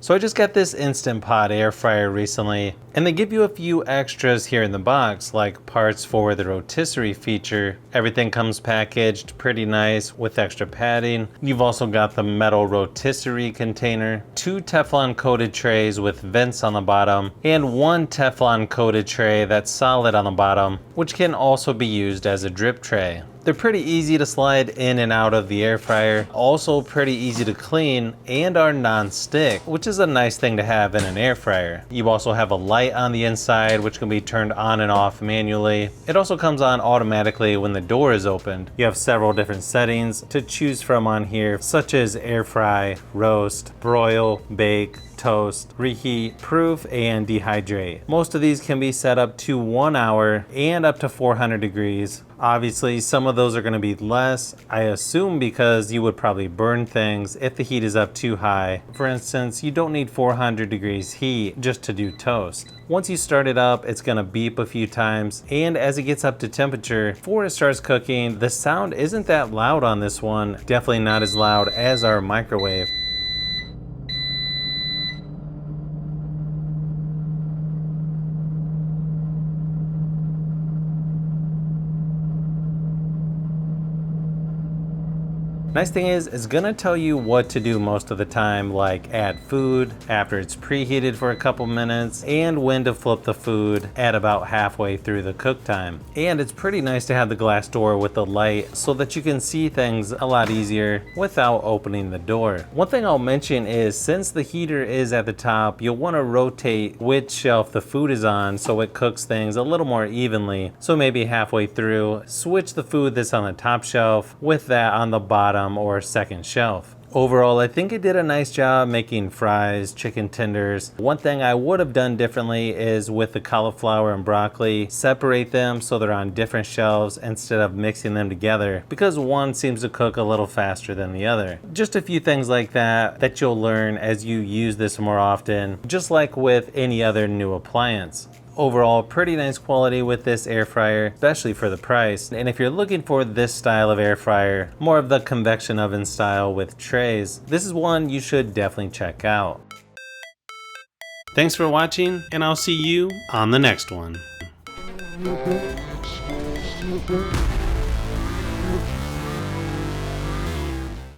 So I just got this Instant Pot air fryer recently, and they give you a few extras here in the box, like parts for the rotisserie feature. Everything comes packaged pretty nice with extra padding. You've also got the metal rotisserie container, 2 Teflon coated trays with vents on the bottom, and 1 Teflon coated tray that's solid on the bottom, which can also be used as a drip tray. They're pretty easy to slide in and out of the air fryer, also pretty easy to clean, and are non-stick, which is a nice thing to have in an air fryer. You also have a light on the inside which can be turned on and off manually. It also comes on automatically when the door is opened. You have several different settings to choose from on here, such as air fry, roast, broil, bake, toast, reheat, proof, and dehydrate. Most of these can be set up to 1 hour and up to 400 degrees. Obviously, some of those are going to be less, I assume, because you would probably burn things if the heat is up too high. For instance, you don't need 400 degrees heat just to do toast. Once you start it up, it's going to beep a few times, and as it gets up to temperature, before it starts cooking, the sound isn't that loud on this one. Definitely not as loud as our microwave. Nice thing is, it's gonna tell you what to do most of the time, like add food after it's preheated for a couple minutes, and when to flip the food at about halfway through the cook time. And it's pretty nice to have the glass door with the light so that you can see things a lot easier without opening the door. One thing I'll mention is, since the heater is at the top, you'll wanna rotate which shelf the food is on so it cooks things a little more evenly. So maybe halfway through, switch the food that's on the top shelf with that on the bottom or second shelf. Overall, I think it did a nice job making fries, chicken tenders. One thing I would have done differently is with the cauliflower and broccoli, separate them so they're on different shelves instead of mixing them together, because one seems to cook a little faster than the other. Just a few things like that you'll learn as you use this more often, just like with any other new appliance. Overall, pretty nice quality with this air fryer, especially for the price. And if you're looking for this style of air fryer, more of the convection oven style with trays, this is one you should definitely check out. Thanks for watching, and I'll see you on the next one.